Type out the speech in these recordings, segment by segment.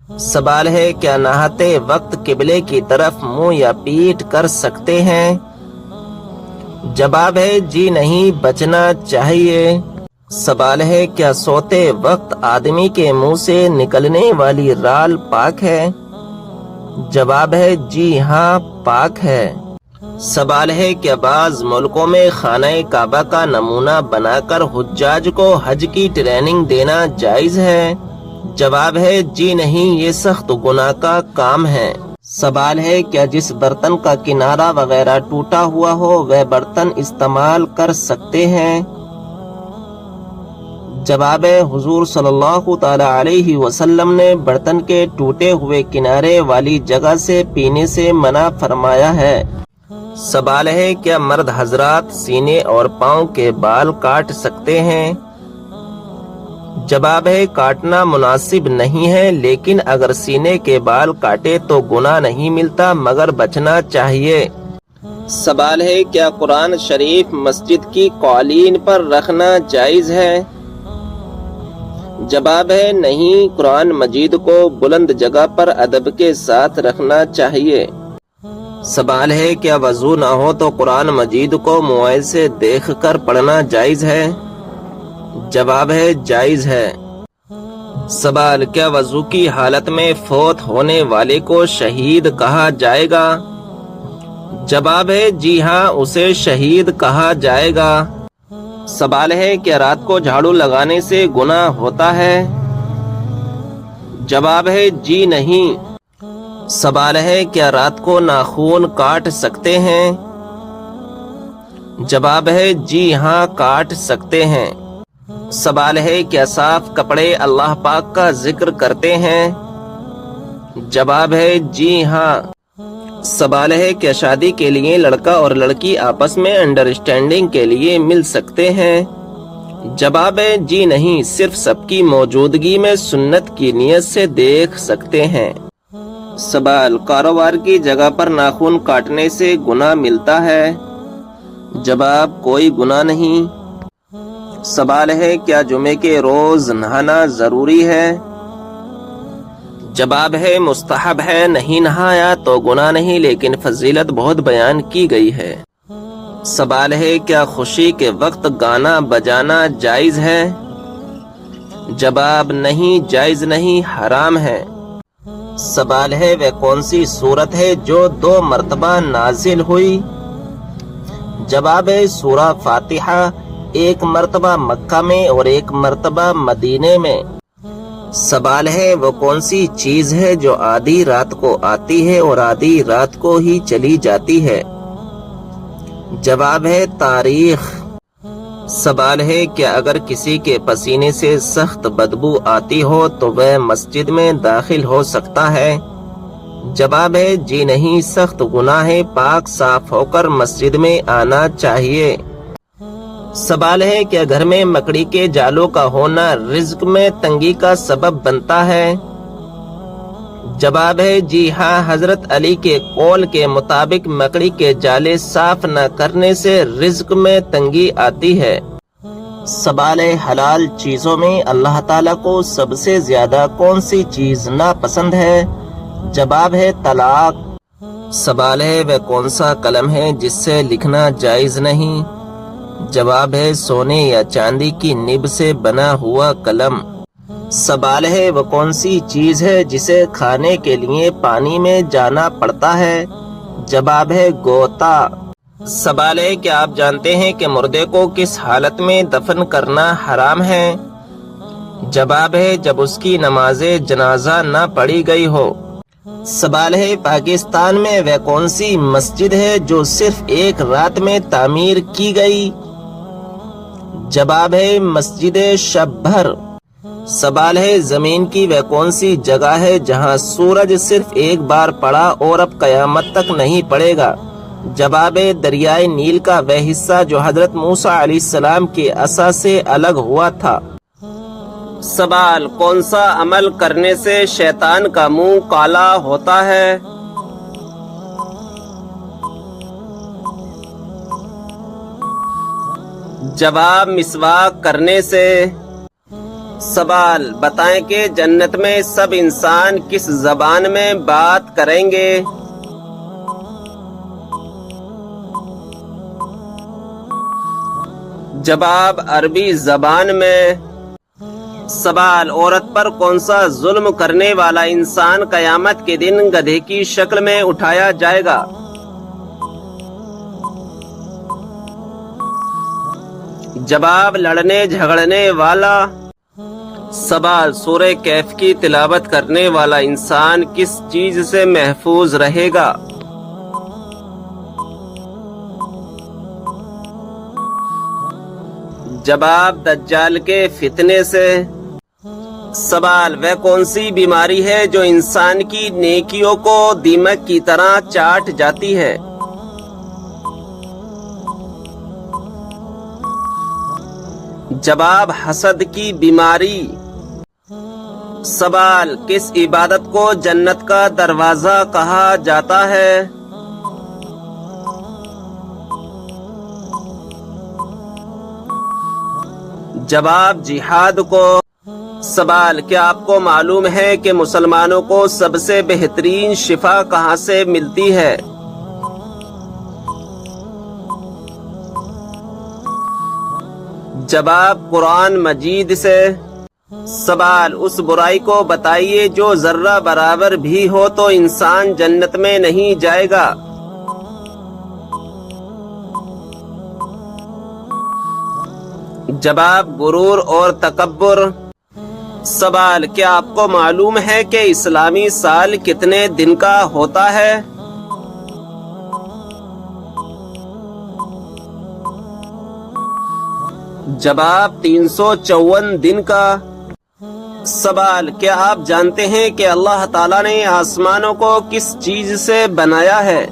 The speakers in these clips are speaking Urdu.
سوال ہے کیا نہاتے وقت قبلے کی طرف منہ یا پیٹھ کر سکتے ہیں؟ جواب ہے جی نہیں، بچنا چاہیے۔ سوال ہے کیا سوتے وقت آدمی کے منہ سے نکلنے والی رال پاک ہے؟ جواب ہے جی ہاں، پاک ہے۔ سوال ہے کیا بعض ملکوں میں خانہ کعبہ کا نمونہ بنا کر حجاج کو حج کی ٹریننگ دینا جائز ہے؟ جواب ہے جی نہیں، یہ سخت گناہ کا کام ہے۔ سوال ہے کیا جس برتن کا کنارہ وغیرہ ٹوٹا ہوا ہو وہ برتن استعمال کر سکتے ہیں؟ جواب ہے حضور صلی اللہ تعالی علیہ وسلم نے برتن کے ٹوٹے ہوئے کنارے والی جگہ سے پینے سے منع فرمایا ہے۔ سوال ہے کیا مرد حضرات سینے اور پاؤں کے بال کاٹ سکتے ہیں؟ جواب ہے کاٹنا مناسب نہیں ہے، لیکن اگر سینے کے بال کاٹے تو گناہ نہیں ملتا مگر بچنا چاہیے۔ سوال ہے کیا قرآن شریف مسجد کی قالین پر رکھنا جائز ہے؟ جواب ہے نہیں، قرآن مجید کو بلند جگہ پر ادب کے ساتھ رکھنا چاہیے۔ سوال ہے کیا وضو نہ ہو تو قرآن مجید کو موبائل سے دیکھ کر پڑھنا جائز ہے؟ جواب ہے جائز ہے۔ سوال کیا وضو کی حالت میں فوت ہونے والے کو شہید کہا جائے گا؟ جواب ہے جی ہاں، اسے شہید کہا جائے گا۔ سوال ہے کیا رات کو جھاڑو لگانے سے گناہ ہوتا ہے؟ جواب ہے جی نہیں۔ سوال ہے کیا رات کو ناخون کاٹ سکتے ہیں؟ جواب ہے جی ہاں، کاٹ سکتے ہیں۔ سوال ہے کیا صاف کپڑے اللہ پاک کا ذکر کرتے ہیں؟ جواب ہے جی ہاں۔ سوال ہے کیا شادی کے لیے لڑکا اور لڑکی آپس میں انڈرسٹینڈنگ کے لیے مل سکتے ہیں؟ جواب ہے جی نہیں، صرف سب کی موجودگی میں سنت کی نیت سے دیکھ سکتے ہیں۔ سوال کاروبار کی جگہ پر ناخن کاٹنے سے گناہ ملتا ہے؟ جواب کوئی گناہ نہیں۔ سوال ہے کیا جمعے کے روز نہانا ضروری ہے؟ جواب ہے مستحب ہے، نہیں نہایا تو گناہ نہیں لیکن فضیلت بہت بیان کی گئی ہے۔ سوال ہے کیا خوشی کے وقت گانا بجانا جائز ہے؟ جواب نہیں، جائز نہیں، حرام ہے۔ سوال ہے وہ کون سی سورت ہے جو 2 مرتبہ نازل ہوئی؟ جواب ہے سورہ فاتحہ، 1 مرتبہ مکہ میں اور 1 مرتبہ مدینے میں۔ سوال ہے وہ کون سی چیز ہے جو آدھی رات کو آتی ہے اور آدھی رات کو ہی چلی جاتی ہے؟ جواب ہے تاریخ۔ سوال ہے کیا اگر کسی کے پسینے سے سخت بدبو آتی ہو تو وہ مسجد میں داخل ہو سکتا ہے؟ جواب ہے جی نہیں، سخت گناہ ہے، پاک صاف ہو کر مسجد میں آنا چاہیے۔ سوال ہے کہ گھر میں مکڑی کے جالوں کا ہونا رزق میں تنگی کا سبب بنتا ہے؟ جواب ہے جی ہاں، حضرت علی کے قول کے مطابق مکڑی کے جالے صاف نہ کرنے سے رزق میں تنگی آتی ہے۔ سوال ہے حلال چیزوں میں اللہ تعالیٰ کو سب سے زیادہ کون سی چیز ناپسند ہے؟ جواب ہے طلاق۔ سوال ہے وہ کون سا قلم ہے جس سے لکھنا جائز نہیں؟ جواب ہے سونے یا چاندی کی نب سے بنا ہوا قلم۔ سوال ہے وہ کون سی چیز ہے جسے کھانے کے لیے پانی میں جانا پڑتا ہے؟ جواب ہے غوطہ۔ سوال ہے کہ آپ جانتے ہیں کہ مردے کو کس حالت میں دفن کرنا حرام ہے؟ جواب ہے جب اس کی نماز جنازہ نہ پڑھی گئی ہو۔ سوال ہے پاکستان میں وہ کون سی مسجد ہے جو صرف 1 رات میں تعمیر کی گئی؟ جواب ہے مسجد شب بھر۔ سوال ہے زمین کی وہ کون سی جگہ ہے جہاں سورج صرف 1 بار پڑا اور اب قیامت تک نہیں پڑے گا؟ جواب ہے دریائے نیل کا وہ حصہ جو حضرت موسیٰ علیہ السلام کے عصا سے الگ ہوا تھا۔ سوال کون سا عمل کرنے سے شیطان کا منہ کالا ہوتا ہے؟ جواب مسواک کرنے سے۔ سوال بتائیں کہ جنت میں سب انسان کس زبان میں بات کریں گے؟ جواب عربی زبان میں۔ سوال عورت پر کون سا ظلم کرنے والا انسان قیامت کے دن گدھے کی شکل میں اٹھایا جائے گا؟ جواب لڑنے جھگڑنے والا۔ سوال سورہ کہف کی تلاوت کرنے والا انسان کس چیز سے محفوظ رہے گا؟ جواب دجال کے فتنے سے۔ سوال وہ کون سی بیماری ہے جو انسان کی نیکیوں کو دیمک کی طرح چاٹ جاتی ہے؟ جواب حسد کی بیماری۔ سوال کس عبادت کو جنت کا دروازہ کہا جاتا ہے؟ جواب جہاد کو۔ سوال کیا آپ کو معلوم ہے کہ مسلمانوں کو سب سے بہترین شفا کہاں سے ملتی ہے؟ جواب قرآن مجید سے۔ سوال اس برائی کو بتائیے جو ذرہ برابر بھی ہو تو انسان جنت میں نہیں جائے گا۔ جواب غرور اور تکبر۔ سوال کیا آپ کو معلوم ہے کہ اسلامی سال کتنے دن کا ہوتا ہے؟ جواب 354 دن کا۔ سوال کیا آپ جانتے ہیں کہ اللہ تعالیٰ نے آسمانوں کو کس چیز سے بنایا ہے؟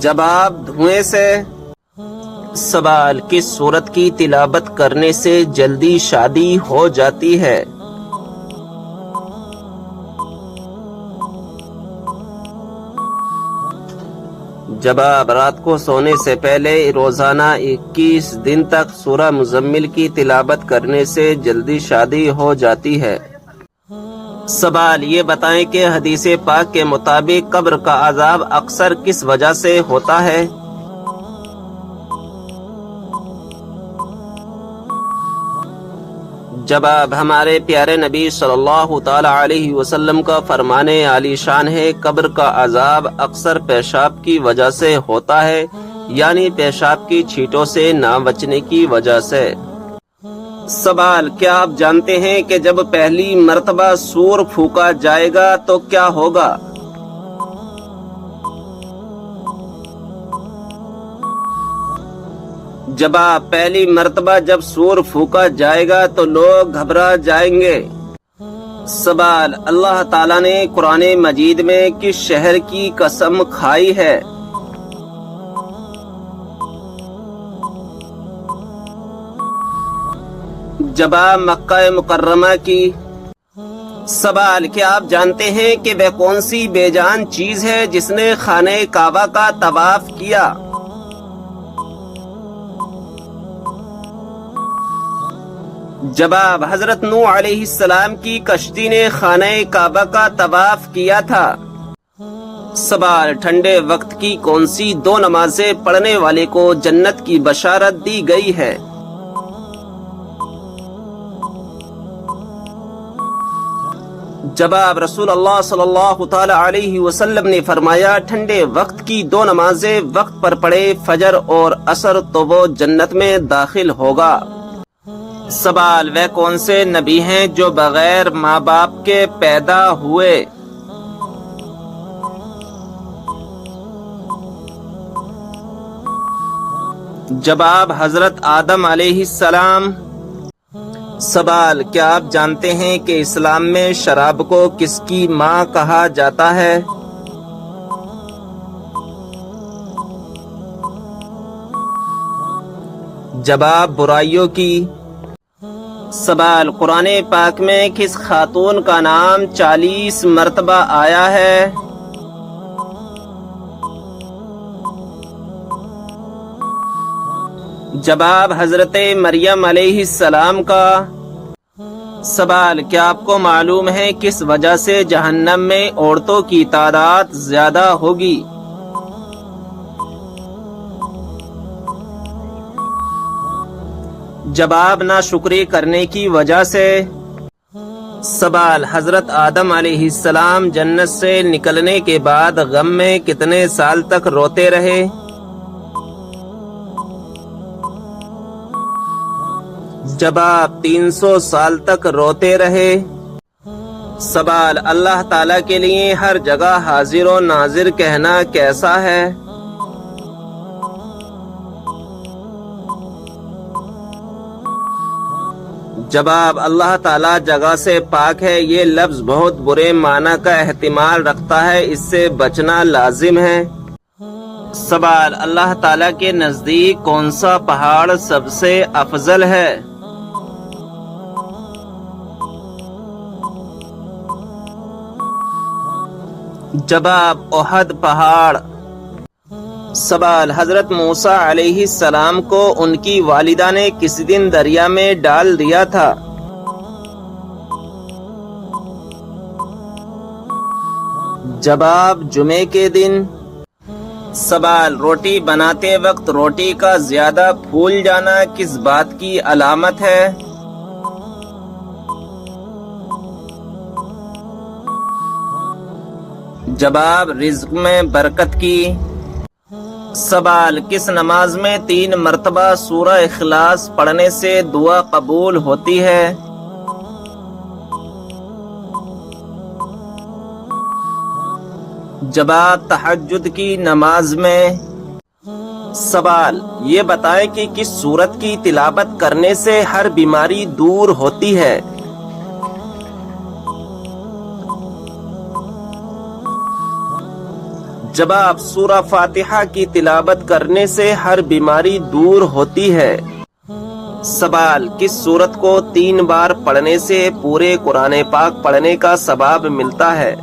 جواب دھوئیں سے۔ سوال کس سورت کی تلاوت کرنے سے جلدی شادی ہو جاتی ہے؟ جواب رات کو سونے سے پہلے روزانہ 21 دن تک سورہ مزمل کی تلاوت کرنے سے جلدی شادی ہو جاتی ہے۔ سوال یہ بتائیں کہ حدیث پاک کے مطابق قبر کا عذاب اکثر کس وجہ سے ہوتا ہے؟ جواب ہمارے پیارے نبی صلی اللہ تعالی علیہ وسلم کا فرمان عالی شان ہے، قبر کا عذاب اکثر پیشاب کی وجہ سے ہوتا ہے، یعنی پیشاب کی چھینٹوں سے نہ بچنے کی وجہ سے۔ سوال کیا آپ جانتے ہیں کہ جب پہلی مرتبہ سور پھونکا جائے گا تو کیا ہوگا؟ جواب پہلی مرتبہ جب سور پھونکا جائے گا تو لوگ گھبرا جائیں گے۔ سوال اللہ تعالیٰ نے قرآن مجید میں کس شہر کی قسم کھائی ہے؟ جواب مکہ مکرمہ کی۔ سوال کیا آپ جانتے ہیں کہ وہ کون سی بے جان چیز ہے جس نے خانہ کعبہ کا طواف کیا؟ جواب حضرت نوح علیہ السلام کی کشتی نے خانہ کعبہ کا طواف کیا تھا۔ سوال ٹھنڈے وقت کی کون سی 2 نمازیں پڑھنے والے کو جنت کی بشارت دی گئی ہے؟ جواب رسول اللہ صلی اللہ تعالی علیہ وسلم نے فرمایا ٹھنڈے وقت کی 2 نمازیں وقت پر پڑھے، فجر اور عصر، تو وہ جنت میں داخل ہوگا۔ سوال وہ کون سے نبی ہیں جو بغیر ماں باپ کے پیدا ہوئے؟ جواب حضرت آدم علیہ السلام۔ سوال کیا آپ جانتے ہیں کہ اسلام میں شراب کو کس کی ماں کہا جاتا ہے؟ جواب برائیوں کی۔ سوال قرآن پاک میں کس خاتون کا نام 40 مرتبہ آیا ہے؟ جواب حضرت مریم علیہ السلام کا۔ سوال، کیا آپ کو معلوم ہے کس وجہ سے جہنم میں عورتوں کی تعداد زیادہ ہوگی؟ جواب، ناشکری کرنے کی وجہ سے۔ سوال، حضرت آدم علیہ السلام جنت سے نکلنے کے بعد غم میں کتنے سال تک روتے رہے؟ جواب، 300 سال تک روتے رہے۔ سوال، اللہ تعالیٰ کے لیے ہر جگہ حاضر و ناظر کہنا کیسا ہے؟ جواب، اللہ تعالیٰ جگہ سے پاک ہے۔ یہ لفظ بہت برے معنی کا احتمال رکھتا ہے، اس سے بچنا لازم ہے۔ سوال، اللہ تعالیٰ کے نزدیک کون سا پہاڑ سب سے افضل ہے؟ جواب، احد پہاڑ۔ سوال، حضرت موسیٰ علیہ السلام کو ان کی والدہ نے کس دن دریا میں ڈال دیا تھا؟ جواب، جمعے کے دن۔ سوال، روٹی بناتے وقت روٹی کا زیادہ پھول جانا کس بات کی علامت ہے؟ جواب، رزق میں برکت کی۔ سوال، کس نماز میں 3 مرتبہ سورہ اخلاص پڑھنے سے دعا قبول ہوتی ہے؟ جواب، تہجد کی نماز میں۔ سوال، یہ بتائیں کہ کس سورت کی تلاوت کرنے سے ہر بیماری دور ہوتی ہے؟ جواب، سورہ فاتحہ کی تلاوت کرنے سے ہر بیماری دور ہوتی ہے۔ سوال، کس سورت کو 3 بار پڑھنے سے پورے قرآن پاک پڑھنے کا ثواب ملتا ہے؟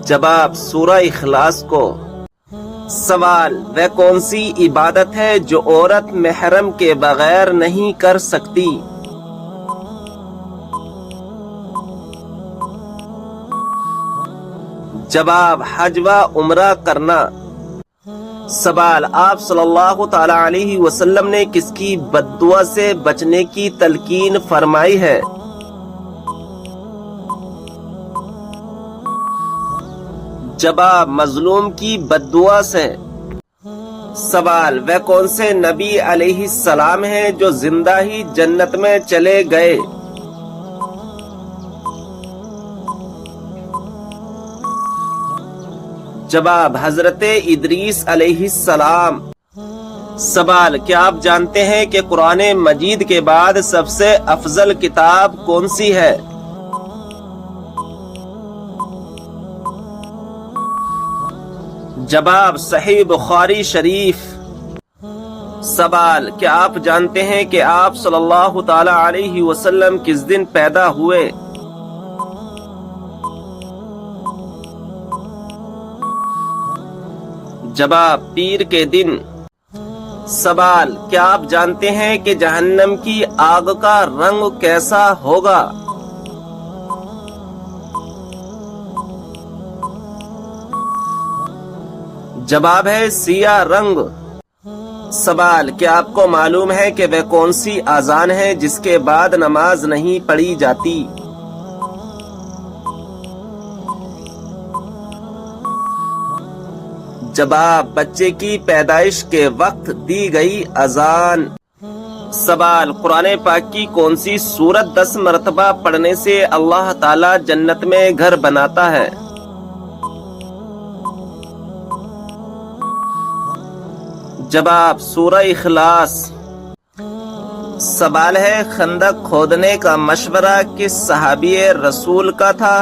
جواب، سورہ اخلاص کو۔ سوال، وہ کون سی عبادت ہے جو عورت محرم کے بغیر نہیں کر سکتی؟ جواب، حج و عمرہ کرنا۔ سوال، آپ صلی اللہ تعالی علیہ وسلم نے کس کی بد دعا سے بچنے کی تلقین فرمائی ہے؟ جواب، مظلوم کی بد دعا سے۔ سوال، وہ کون سے نبی علیہ السلام ہیں جو زندہ ہی جنت میں چلے گئے؟ جواب، حضرت ادریس علیہ السلام۔ سوال، کیا آپ جانتے ہیں کہ قرآن مجید کے بعد سب سے افضل کتاب کون سی ہے؟ جواب، صحیح بخاری شریف۔ سوال، کیا آپ جانتے ہیں کہ آپ صلی اللہ تعالی علیہ وسلم کس دن پیدا ہوئے؟ جواب، پیر کے دن۔ سوال، کیا آپ جانتے ہیں کہ جہنم کی آگ کا رنگ کیسا ہوگا؟ جواب ہے سیاہ رنگ۔ سوال، کیا آپ کو معلوم ہے کہ وہ کون سی اذان ہے جس کے بعد نماز نہیں پڑھی جاتی؟ جواب، بچے کی پیدائش کے وقت دی گئی اذان۔ سوال، قرآن پاک کی کون سی سورت 10 مرتبہ پڑھنے سے اللہ تعالی جنت میں گھر بناتا ہے؟ جواب، سورہ اخلاص۔ سوال ہے، خندق کھودنے کا مشورہ کس صحابی رسول کا تھا؟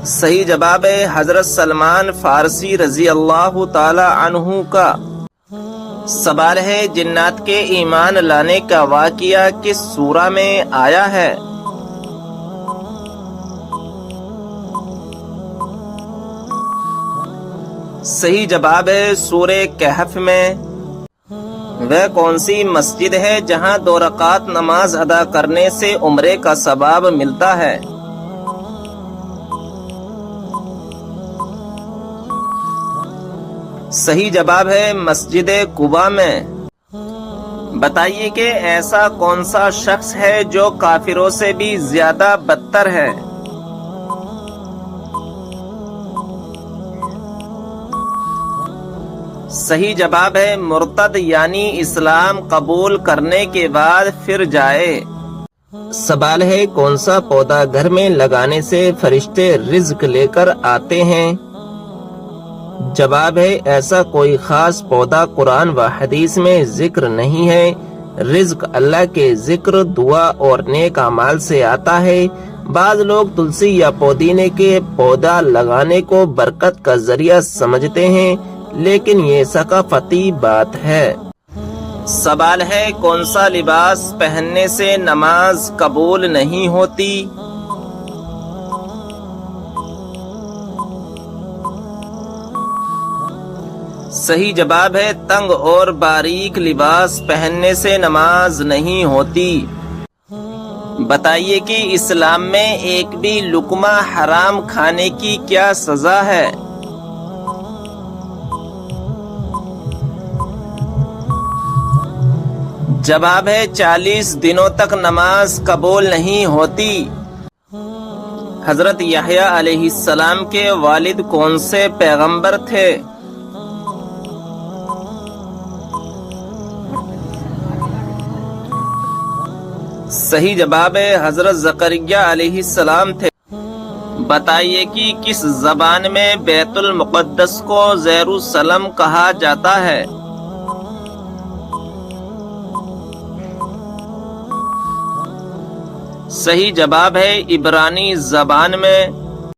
صحیح جواب ہے حضرت سلمان فارسی رضی اللہ تعالی عنہ کا۔ سوال ہے، جنات کے ایمان لانے کا واقعہ کس سورہ میں آیا ہے؟ صحیح جواب ہے سورہ کہف میں۔ وہ کون سی مسجد ہے جہاں 2 رکعت نماز ادا کرنے سے عمرے کا ثواب ملتا ہے؟ صحیح جواب ہے مسجد قباء میں۔ بتائیے کہ ایسا کون سا شخص ہے جو کافروں سے بھی زیادہ بدتر ہے؟ صحیح جواب ہے مرتد، یعنی اسلام قبول کرنے کے بعد پھر جائے۔ سوال ہے کون سا پودا گھر میں لگانے سے فرشتے رزق لے کر آتے ہیں؟ جواب ہے ایسا کوئی خاص پودا قرآن و حدیث میں ذکر نہیں ہے۔ رزق اللہ کے ذکر، دعا اور نیک اعمال سے آتا ہے۔ بعض لوگ تلسی یا پودینے کے پودا لگانے کو برکت کا ذریعہ سمجھتے ہیں، لیکن یہ ثقافتی بات ہے۔ سوال ہے کون سا لباس پہننے سے نماز قبول نہیں ہوتی؟ صحیح جواب ہے تنگ اور باریک لباس پہننے سے نماز نہیں ہوتی۔ بتائیے کہ اسلام میں ایک بھی لقمہ حرام کھانے کی کیا سزا ہے؟ جواب ہے 40 دنوں تک نماز قبول نہیں ہوتی۔ حضرت یحییٰ علیہ السلام کے والد کون سے پیغمبر تھے؟ صحیح جواب ہے حضرت زکریا علیہ السلام تھے۔ بتائیے کہ کس زبان میں بیت المقدس کو یروشلم کہا جاتا ہے؟ صحیح جواب ہے عبرانی زبان میں۔